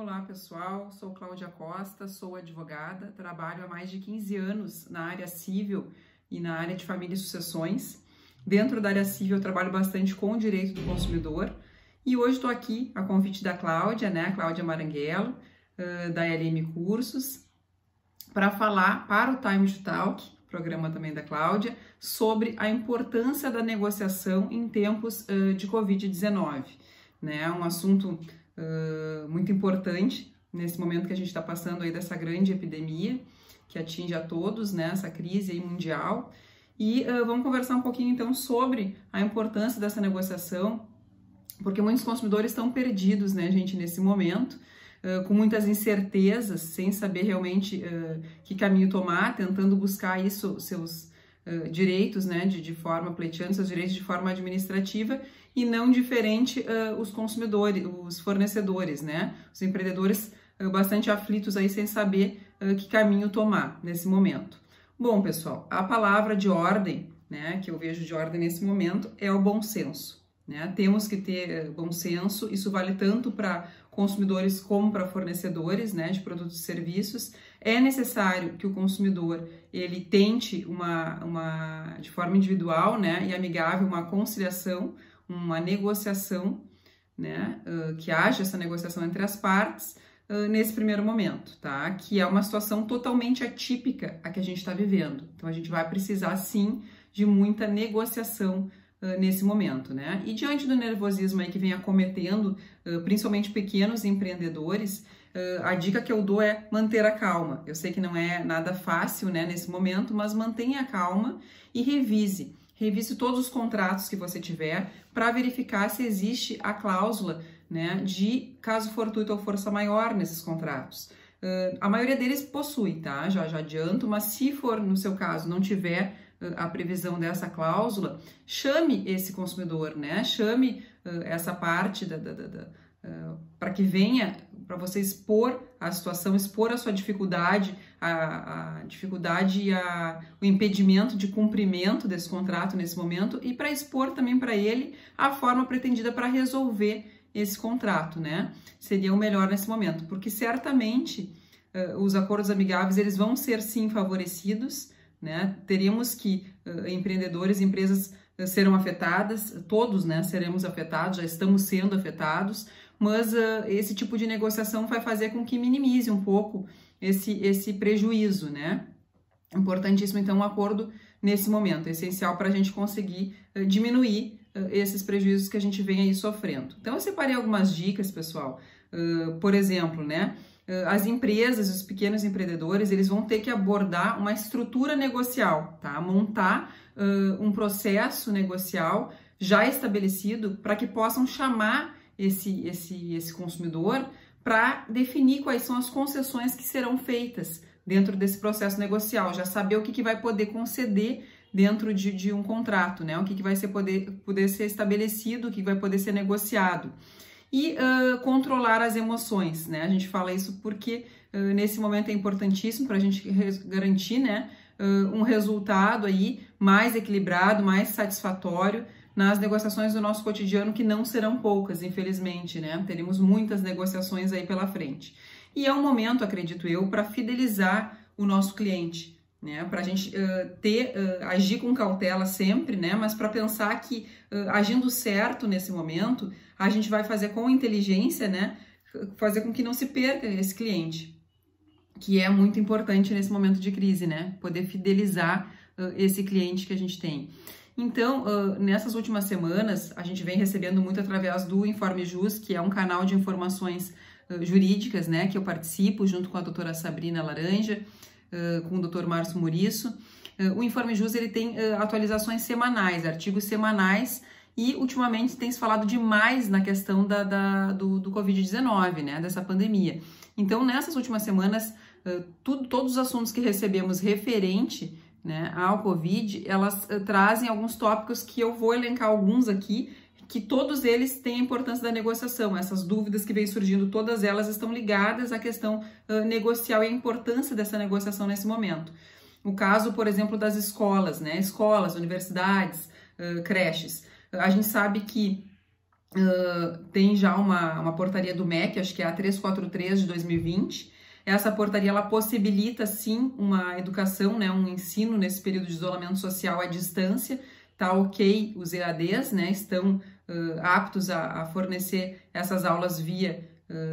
Olá pessoal, sou Cláudia Costa, sou advogada, trabalho há mais de 15 anos na área civil e na área de família e sucessões. Dentro da área civil eu trabalho bastante com o direito do consumidor e hoje estou aqui a convite da Cláudia, Cláudia Maranguello, da LM Cursos, para falar para o Time to Talk, programa também da Cláudia, sobre a importância da negociação em tempos de Covid-19. Um assunto muito importante nesse momento que a gente está passando aí dessa grande epidemia que atinge a todos, essa crise aí mundial. E vamos conversar um pouquinho então sobre a importância dessa negociação, porque muitos consumidores estão perdidos, gente, nesse momento, com muitas incertezas, sem saber realmente que caminho tomar, tentando buscar isso, seus direitos, de forma pleiteando seus direitos de forma administrativa, e não diferente os consumidores, os fornecedores, os empreendedores bastante aflitos aí sem saber que caminho tomar nesse momento. Bom, pessoal, a palavra de ordem, que eu vejo de ordem nesse momento é o bom senso. Temos que ter bom senso, isso vale tanto para consumidores como para fornecedores, de produtos e serviços. É necessário que o consumidor ele tente de forma individual, e amigável, uma conciliação, uma negociação, que haja essa negociação entre as partes nesse primeiro momento, tá? Que é uma situação totalmente atípica a que a gente está vivendo. Então a gente vai precisar sim de muita negociação nesse momento, E diante do nervosismo aí que vem acometendo, principalmente pequenos empreendedores, a dica que eu dou é manter a calma. Eu sei que não é nada fácil, nesse momento, mas mantenha a calma e revise todos os contratos que você tiver para verificar se existe a cláusula, de caso fortuito ou força maior nesses contratos. A maioria deles possui, tá? Já adianto, mas se for no seu caso não tiver a previsão dessa cláusula, chame esse consumidor, chame essa parte para que venha, para você expor a situação, expor a sua dificuldade, a dificuldade e o impedimento de cumprimento desse contrato nesse momento, e para expor também para ele a forma pretendida para resolver esse contrato, Seria o melhor nesse momento, porque certamente os acordos amigáveis eles vão ser sim favorecidos, Teríamos que empreendedores, empresas serão afetadas, todos, seremos afetados, já estamos sendo afetados, mas esse tipo de negociação vai fazer com que minimize um pouco esse prejuízo, Importantíssimo, então, um acordo nesse momento, é essencial para a gente conseguir diminuir esses prejuízos que a gente vem aí sofrendo. Então, eu separei algumas dicas, pessoal, por exemplo, as empresas, os pequenos empreendedores, eles vão ter que abordar uma estrutura negocial, tá? Montar um processo negocial já estabelecido para que possam chamar esse consumidor para definir quais são as concessões que serão feitas dentro desse processo negocial, já saber o que vai poder conceder dentro de um contrato, o que vai poder ser estabelecido, o que vai poder ser negociado. E controlar as emoções, A gente fala isso porque nesse momento é importantíssimo para a gente garantir, um resultado aí mais equilibrado, mais satisfatório nas negociações do nosso cotidiano, que não serão poucas, infelizmente, Teremos muitas negociações aí pela frente. E é um momento, acredito eu, para fidelizar o nosso cliente, para a gente agir com cautela sempre, mas para pensar que agindo certo nesse momento, a gente vai fazer com inteligência, fazer com que não se perca esse cliente, que é muito importante nesse momento de crise, poder fidelizar esse cliente que a gente tem. Então, nessas últimas semanas, a gente vem recebendo muito através do Informe Jus, que é um canal de informações jurídicas, que eu participo junto com a doutora Sabrina Laranja, com o Dr. Márcio Muriço. O Informe Jus ele tem atualizações semanais, artigos semanais, e ultimamente tem se falado demais na questão do Covid-19, dessa pandemia. Então, nessas últimas semanas, todos os assuntos que recebemos referente ao Covid, elas trazem alguns tópicos que eu vou elencar alguns aqui, que todos eles têm a importância da negociação. Essas dúvidas que vêm surgindo, todas elas estão ligadas à questão negocial e à importância dessa negociação nesse momento. O caso, por exemplo, das escolas, escolas, universidades, creches. A gente sabe que tem já uma portaria do MEC, acho que é a 343 de 2020. Essa portaria, ela possibilita, sim, uma educação, né, um ensino nesse período de isolamento social à distância. Tá ok os EADs, né, estão aptos a fornecer essas aulas via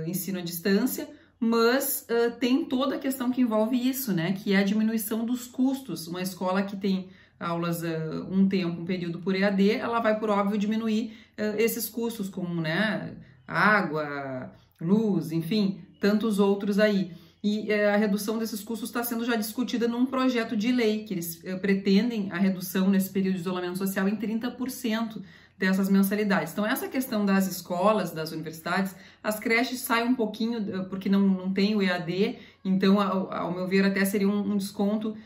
ensino à distância, mas tem toda a questão que envolve isso, né, que é a diminuição dos custos. Uma escola que tem aulas um período por EAD, ela vai, por óbvio, diminuir esses custos, como, né, água, luz, enfim, tantos outros aí. E a redução desses custos está sendo já discutida num projeto de lei, que eles pretendem a redução nesse período de isolamento social em 30% dessas mensalidades. Então, essa questão das escolas, das universidades, as creches saem um pouquinho, porque não tem o EAD, então, ao meu ver, até seria um desconto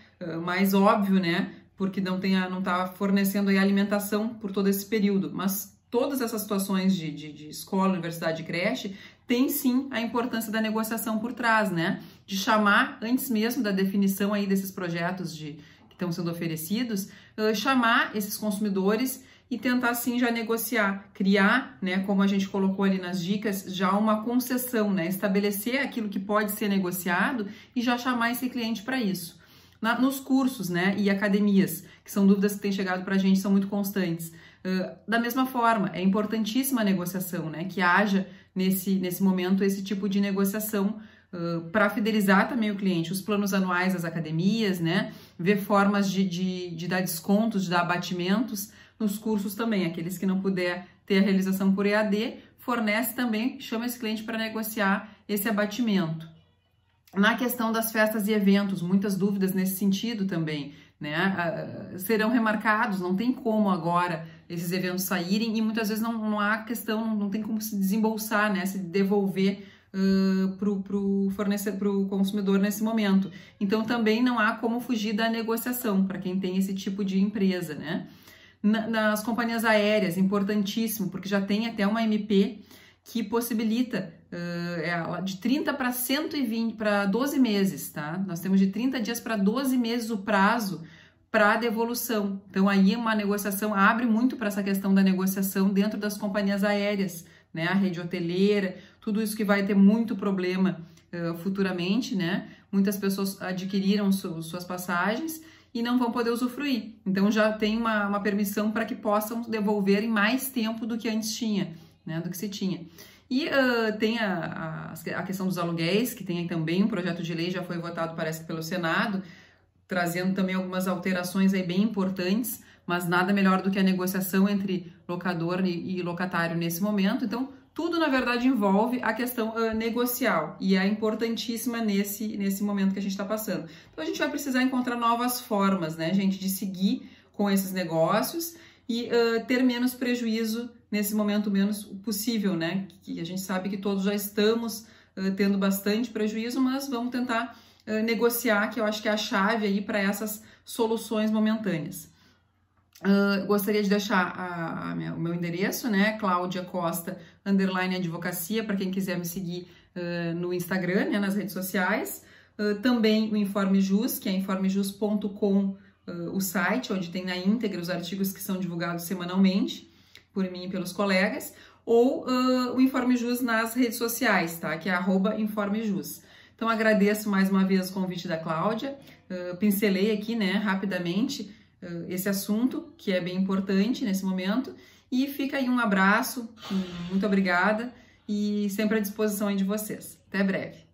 mais óbvio, né? Porque não está fornecendo aí alimentação por todo esse período. Mas todas essas situações de escola, universidade e creche tem sim a importância da negociação por trás, né? De chamar, antes mesmo da definição aí desses projetos que estão sendo oferecidos, chamar esses consumidores e tentar sim já negociar, criar, né, como a gente colocou ali nas dicas, já uma concessão, né? Estabelecer aquilo que pode ser negociado e já chamar esse cliente para isso. Nos cursos, né, e academias, que são dúvidas que têm chegado para a gente, são muito constantes. Da mesma forma, é importantíssima a negociação, né, que haja nesse momento esse tipo de negociação para fidelizar também o cliente. Os planos anuais das academias, né, ver formas de dar descontos, de dar abatimentos nos cursos também. Aqueles que não puder ter a realização por EAD, fornece também, chama esse cliente para negociar esse abatimento. Na questão das festas e eventos, muitas dúvidas nesse sentido também, né? Serão remarcados, não tem como agora esses eventos saírem e muitas vezes não há questão, não tem como se desembolsar, né? Se devolver para o consumidor nesse momento. Então também não há como fugir da negociação para quem tem esse tipo de empresa, né? Nas companhias aéreas, importantíssimo, porque já tem até uma MP que possibilita de 30 para 120, para 12 meses, tá? Nós temos de 30 dias para 12 meses o prazo para devolução. Então, aí uma negociação abre muito para essa questão da negociação dentro das companhias aéreas, né? A rede hoteleira, tudo isso que vai ter muito problema futuramente, né? Muitas pessoas adquiriram suas passagens e não vão poder usufruir. Então, já tem uma permissão para que possam devolver em mais tempo do que antes tinha, né? Do que se tinha. E tem a questão dos aluguéis, que tem também um projeto de lei, já foi votado, parece que pelo Senado, trazendo também algumas alterações aí bem importantes, mas nada melhor do que a negociação entre locador e locatário nesse momento. Então, tudo, na verdade, envolve a questão negocial e é importantíssima nesse momento que a gente está passando. Então, a gente vai precisar encontrar novas formas, né, gente, de seguir com esses negócios e ter menos prejuízo nesse momento, menos possível, né? Que a gente sabe que todos já estamos tendo bastante prejuízo, mas vamos tentar negociar, que eu acho que é a chave aí para essas soluções momentâneas. Gostaria de deixar o meu endereço, né? Cláudia Costa _advocacia, para quem quiser me seguir no Instagram, né? Nas redes sociais. Também o Informe Jus, que é informejus.com, o site, onde tem na íntegra os artigos que são divulgados semanalmente por mim e pelos colegas, ou o Informe Jus nas redes sociais, tá? Que é @InformeJus. Então, agradeço mais uma vez o convite da Cláudia, pincelei aqui, né, rapidamente esse assunto, que é bem importante nesse momento, e fica aí um abraço, muito obrigada, e sempre à disposição aí de vocês. Até breve!